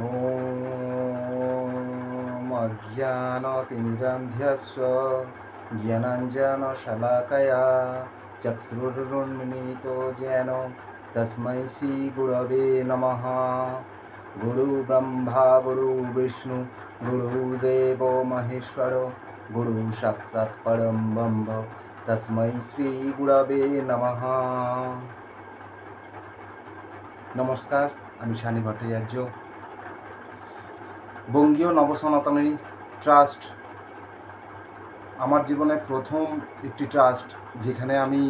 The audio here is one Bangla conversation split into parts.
ॐ अज्ञानतिमिरान्धस्य ज्ञानाञ्जनशलाकया चक्षुरुन्मिलितो येन तस्मै श्रीगुरवे नमः। गुरुब्रह्मा गुरुविष्णु गुरुदेवो महेश्वर गुरु साक्षात् परं ब्रह्म तस्मै श्रीगुरवे नमः। नमस्कार, আমি শানি ভট্টাচার্য। বঙ্গীয় নবসনাতনী ট্রাস্ট আমার জীবনে প্রথম একটি ট্রাস্ট, যেখানে আমি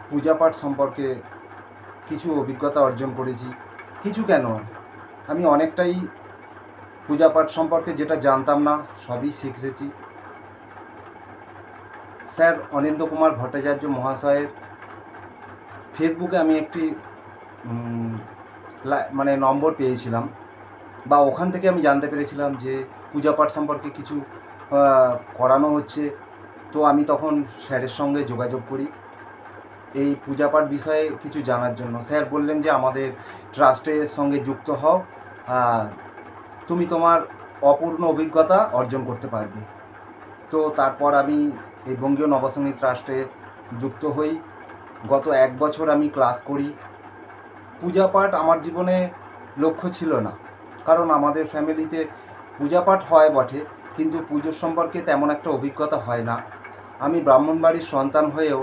পূজাপাঠ সম্পর্কে কিছু অভিজ্ঞতা অর্জন করেছি। কিছু কেন, আমি অনেকটাই পূজাপাঠ সম্পর্কে যেটা জানতাম না সবই শিখেছি। স্যার অনিন্দ্য কুমার ভট্টাচার্য মহাশয়ের ফেসবুকে আমি একটি নম্বর পেয়েছিলাম, বা ওখান থেকে আমি জানতে পেরেছিলাম যে পূজাপাঠ সম্পর্কে কিছু করানো হচ্ছে। তো আমি তখন স্যারের সঙ্গে যোগাযোগ করি এই পূজাপাঠ বিষয়ে কিছু জানার জন্য। স্যার বললেন যে আমাদের ট্রাস্টের সঙ্গে যুক্ত হও, তুমি তোমার অপূর্ণ অভিজ্ঞতা অর্জন করতে পারবে। তো তারপর আমি এই বঙ্গীয় নবসনাতনী ট্রাস্টে যুক্ত হই। গত 1 বছর আমি ক্লাস করি। পূজাপাঠ আমার জীবনে লক্ষ্য ছিল না, কারণ আমাদের ফ্যামিলিতে পূজাপাঠ হয় বটে, কিন্তু পুজোর সম্পর্কে তেমন একটা অভিজ্ঞতা হয় না। আমি ব্রাহ্মণ বাড়ির সন্তান হয়েও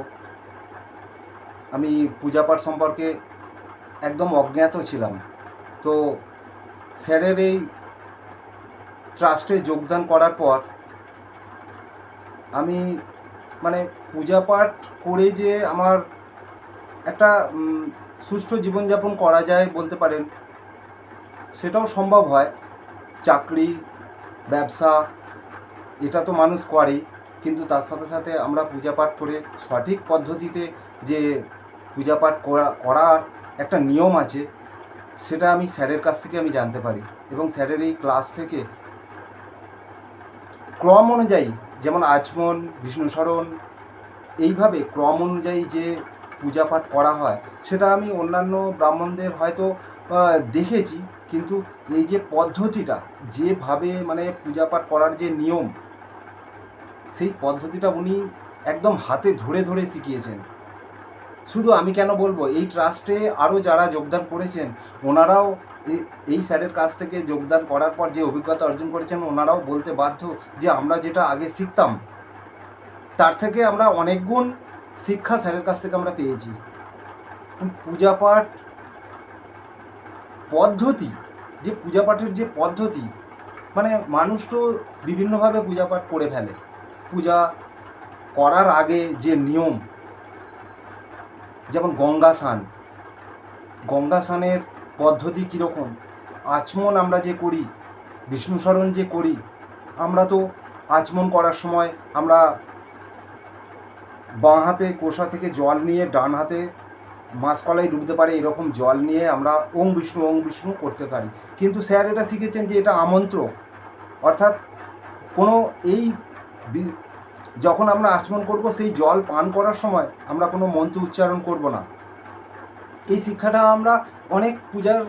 আমি পূজাপাঠ সম্পর্কে একদম অজ্ঞাত ছিলাম। তো স্যারের এই ট্রাস্টে যোগদান করার পর আমি পূজাপাঠ করে যে আমার একটা সুষ্ঠু জীবনযাপন করা যায় বলতে পারেন, সেটাও সম্ভব হয়। চাকরি, ব্যবসা, এটা তো মানুষ করেই, কিন্তু তার সাথে সাথে আমরা পূজাপাঠ করে সঠিক পদ্ধতিতে যে পূজাপাঠ করার একটা নিয়ম আছে, সেটা আমি স্যারের কাছ থেকে আমি জানতে পারি। এবং স্যারের এই ক্লাস থেকে ক্রম অনুযায়ী, যেমন আচমন, বিষ্ণুস্মরণ, এইভাবে ক্রম অনুযায়ী যে পূজাপাঠ করা হয়, সেটা আমি অন্যান্য ব্রাহ্মণদের হয়তো দেখেছি, কিন্তু এই যে পদ্ধতিটা, যেভাবে পূজাপাঠ করার যে নিয়ম, সেই পদ্ধতিটা উনি একদম হাতে ধরে ধরে শিখিয়েছেন। শুধু আমি কেন বলবো, এই ট্রাস্টে আরও যারা যোগদান করেছেন ওনারাও এই স্যারের কাছ থেকে যোগদান করার পর যে অভিজ্ঞতা অর্জন করেছেন, ওনারাও বলতে বাধ্য যে আমরা যেটা আগে শিখতাম তার থেকে আমরা অনেক গুণ শিক্ষা স্যারের কাছ থেকে আমরা পেয়েছি। পূজাপাঠ পদ্ধতি, যে পূজাপাঠের যে পদ্ধতি, মানুষ তো বিভিন্নভাবে পূজাপাঠ করে ফেলে। পূজা করার আগে যে নিয়ম, যেমন গঙ্গা স্নানের পদ্ধতি কীরকম, আচমন আমরা যে করি, বিষ্ণুস্মরণ যে করি, আমরা তো আচমন করার সময় আমরা বাঁ হাতে কোষা থেকে জল নিয়ে ডান হাতে মাসকলাই ডুবতে পারে এরকম জল নিয়ে আমরা ওং বিষ্ণু করতে পারি। কিন্তু স্যার এটা শিখেছেন যে এটা আমন্ত্রক, অর্থাৎ কোনো যখন আমরা আচমন করব, সেই জল পান করার সময় আমরা কোনো মন্ত্র উচ্চারণ করব না। এই শিক্ষাটা আমরা অনেক পূজার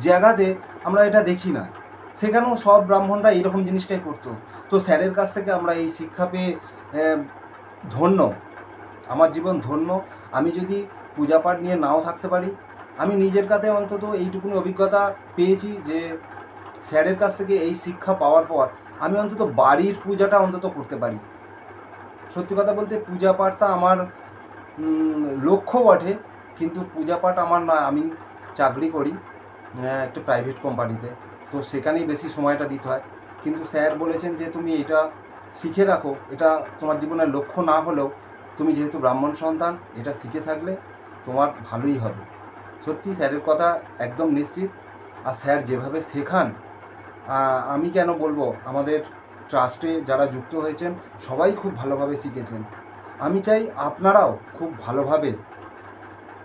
জায়গাতে আমরা এটা দেখি না, সেখানেও সব ব্রাহ্মণরা এইরকম জিনিসটাই করতো। তো স্যারের কাছ থেকে আমরা এই শিক্ষা পেয়ে ধন্য, আমার জীবন ধন্য। আমি যদি পূজাপাঠ নিয়ে নাও থাকতে পারি, আমি নিজের কাছে অন্তত এইটুকুনি অভিজ্ঞতা পেয়েছি যে স্যারের কাছ থেকে এই শিক্ষা পাওয়ার পর আমি অন্তত বাড়ির পূজাটা অন্তত করতে পারি। সত্যি কথা বলতে পূজাপাঠটা আমার লক্ষ্য বটে, কিন্তু পূজাপাঠ আমার নয়। আমি চাকরি করি একটা প্রাইভেট কোম্পানিতে, তো সেখানেই বেশি সময়টা দিতে হয়। কিন্তু স্যার বলেছেন যে তুমি এটা শিখে রাখো, এটা তোমার জীবনের লক্ষ্য না হলেও তুমি যেহেতু ব্রাহ্মণ সন্তান, এটা শিখে থাকলে তোমার ভালোই হবে। সত্যি স্যারের কথা একদম নিশ্চিত। আর স্যার যেভাবে শেখান, আমি কেন বলবো, আমাদের ট্রাস্টে যারা যুক্ত হয়েছেন সবাই খুব ভালোভাবে শিখেছেন। আমি চাই আপনারাও খুব ভালোভাবে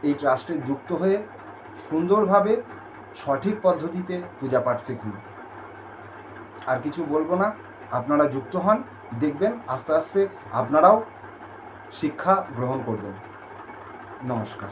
এই ট্রাস্টে যুক্ত হয়ে সুন্দরভাবে সঠিক পদ্ধতিতে পূজাপাঠ শিখুন। আর কিছু বলবো না, আপনারা যুক্ত হন, দেখবেন আস্তে আস্তে আপনারাও শিক্ষা গ্রহণ করবেন। নমস্কার।